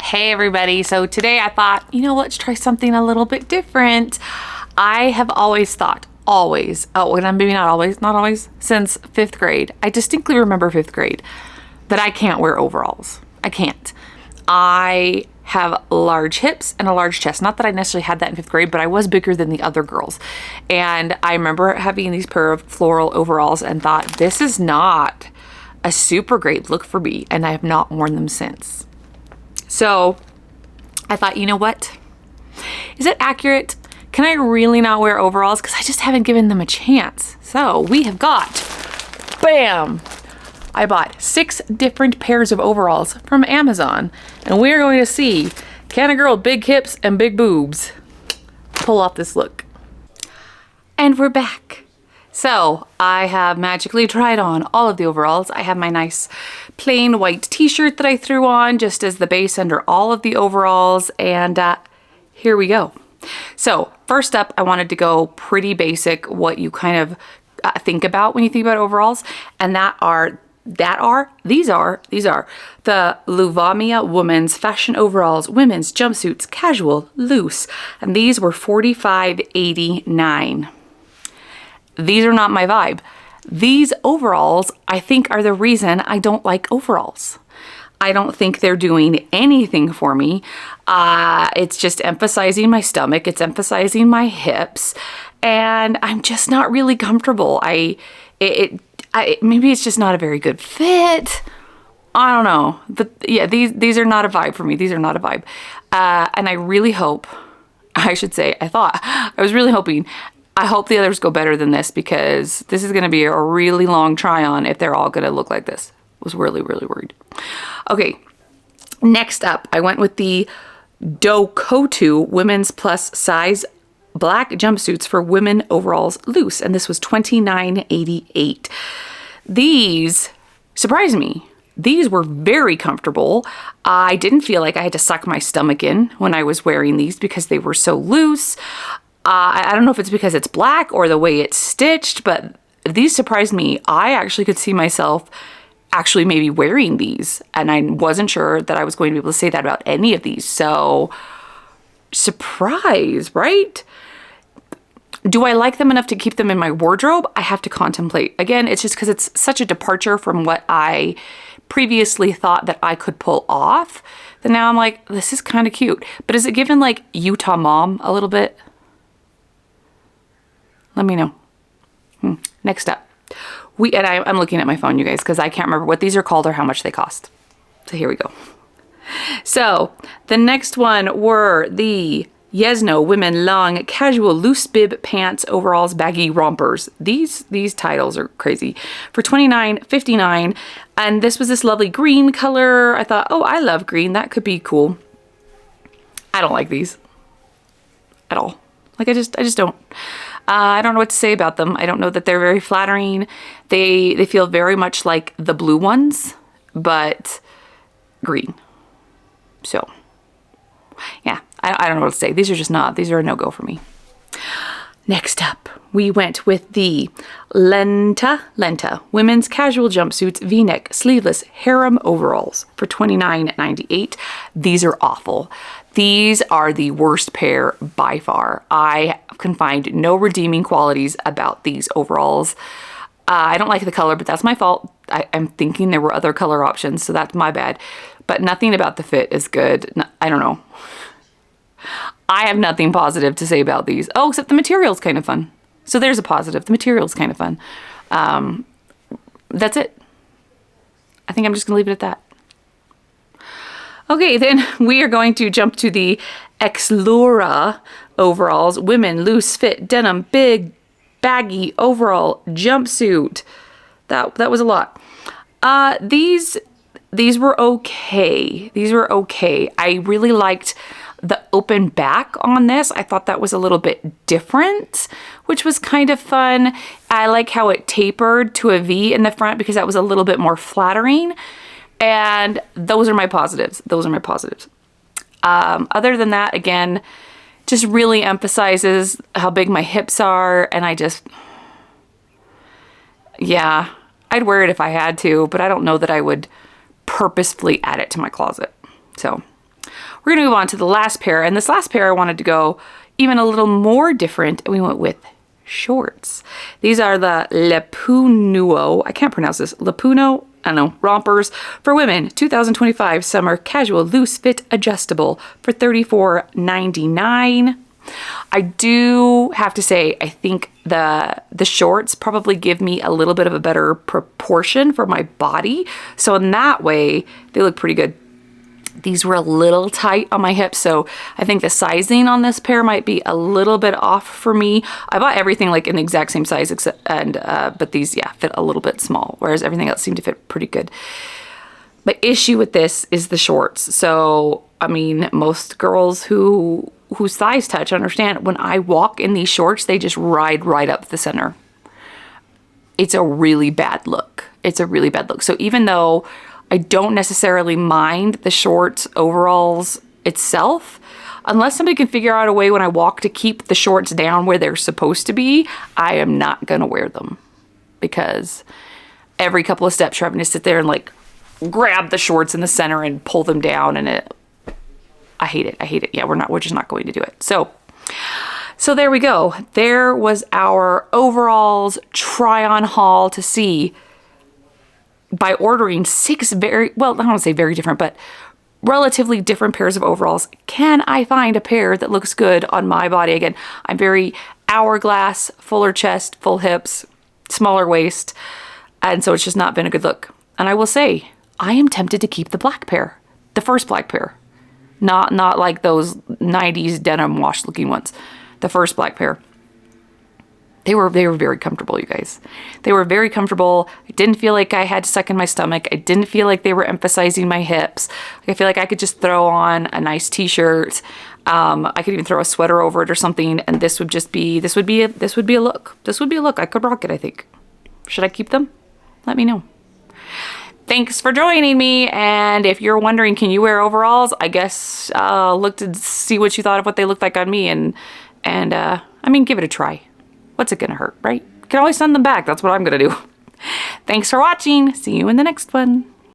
Hey everybody, so today I thought, let's try something a little bit different. I have always thought, maybe not always, since 5th grade, I distinctly remember 5th grade, that I can't wear overalls. I can't. I have large hips and a large chest. Not that I necessarily had that in 5th grade, but I was bigger than the other girls. And I remember having these pair of floral overalls and thought, this is not a super great look for me, and I have not worn them since. So I thought, you know what? Is it accurate? Can I really not wear overalls? Because I just haven't given them a chance. So we have got, bam! I bought 6 different pairs of overalls from Amazon. And we're going to see, can a girl with big hips and big boobs pull off this look? And we're back. So I have magically tried on all of the overalls. I have my nice plain white t-shirt that I threw on just as the base under all of the overalls, and here we go. So first up, I wanted to go pretty basic, what you kind of think about when you think about overalls, and these are the Luvamia women's fashion overalls, women's jumpsuits, casual, loose, and these were $45.89. These are not my vibe. These overalls, I think, are the reason I don't like overalls. I don't think they're doing anything for me. It's just emphasizing my stomach. It's emphasizing my hips. And I'm just not really comfortable. Maybe it's just not a very good fit. I don't know. But yeah, these are not a vibe for me. These are not a vibe. And I really hope, I was really hoping, I hope the others go better than this, because this is going to be a really long try on if they're all going to look like this. I was really, really worried. Okay, next up, I went with the Dokotu women's plus size black jumpsuits for women overalls loose, and this was $29.88. These surprised me. These were very comfortable. I didn't feel like I had to suck my stomach in when I was wearing these because they were so loose. I don't know if it's because it's black or the way it's stitched, but these surprised me. I actually could see myself actually maybe wearing these, and I wasn't sure that I was going to be able to say that about any of these. So, surprise, right? Do I like them enough to keep them in my wardrobe? I have to contemplate. Again, it's just because it's such a departure from what I previously thought that I could pull off, that now I'm like, this is kind of cute. But is it given like Utah mom a little bit? Let me know. Next up, I'm looking at my phone, you guys, because I can't remember what these are called or how much they cost. So here we go. So the next one were the Yesno women long casual loose bib pants overalls baggy rompers. These titles are crazy. For $29.59, and this was this lovely green color. I thought, oh, I love green. That could be cool. I don't like these at all. Like I just don't. I don't know what to say about them. I don't know that they're very flattering. They feel very much like the blue ones, but green. So, yeah, I don't know what to say. These are a no-go for me. Next up, we went with the Lenta women's casual jumpsuits, V-neck, sleeveless, harem overalls for $29.98. These are awful. These are the worst pair by far. I can find no redeeming qualities about these overalls. I don't like the color, but that's my fault. I'm thinking there were other color options, so that's my bad. But nothing about the fit is good. I don't know. I have nothing positive to say about these. Oh, except the material's kind of fun. So there's a positive. The material's kind of fun. That's it. I think I'm just gonna leave it at that. Okay, then we are going to jump to the Xura overalls, women loose fit denim, big baggy overall jumpsuit. That was a lot. These were okay. These were okay. I really liked the open back on this. I thought that was a little bit different, which was kind of fun. I like how it tapered to a V in the front because that was a little bit more flattering. And those are my positives. Other than that, again, just really emphasizes how big my hips are. And yeah, I'd wear it if I had to, but I don't know that I would purposefully add it to my closet. So We're gonna move on to the last pair, and this last pair I wanted to go even a little more different, and we went with shorts. These are the Lepunuo, I can't pronounce this, Lepuno, I don't know, rompers for women, 2025 summer casual loose fit adjustable for $34.99. I do have to say, I think the shorts probably give me a little bit of a better proportion for my body. So in that way, they look pretty good. These were a little tight on my hips, so I think the sizing on this pair might be a little bit off for me. I bought everything like in the exact same size, except but these, yeah, fit a little bit small, whereas everything else seemed to fit pretty good. My issue with this is the shorts. So, I mean, most girls whose thighs touch understand when I walk in these shorts, they just ride right up the center. It's a really bad look. It's a really bad look. So even though I don't necessarily mind the shorts overalls itself, unless somebody can figure out a way when I walk to keep the shorts down where they're supposed to be, I am not gonna wear them, because every couple of steps you're having to sit there and like grab the shorts in the center and pull them down, and I hate it. I hate it. Yeah, we're just not going to do it. So there we go. There was our overalls try on haul to see by ordering 6 very, well, I don't want to say very different, but relatively different pairs of overalls. Can I find a pair that looks good on my body? Again, I'm very hourglass, fuller chest, full hips, smaller waist, and so it's just not been a good look. And I will say, I am tempted to keep the black pair, the first black pair, not like those 90s denim wash looking ones, the first black pair. They were very comfortable, you guys. They were very comfortable. I didn't feel like I had to suck in my stomach. I didn't feel like they were emphasizing my hips. I feel like I could just throw on a nice t-shirt. I could even throw a sweater over it or something, and this would be a look. This would be a look. I could rock it, I think. Should I keep them? Let me know. Thanks for joining me, and if you're wondering, can you wear overalls? I guess look to see what you thought of what they looked like on me, and I mean, give it a try. What's it gonna hurt, right? You can always send them back. That's what I'm gonna do. Thanks for watching. See you in the next one.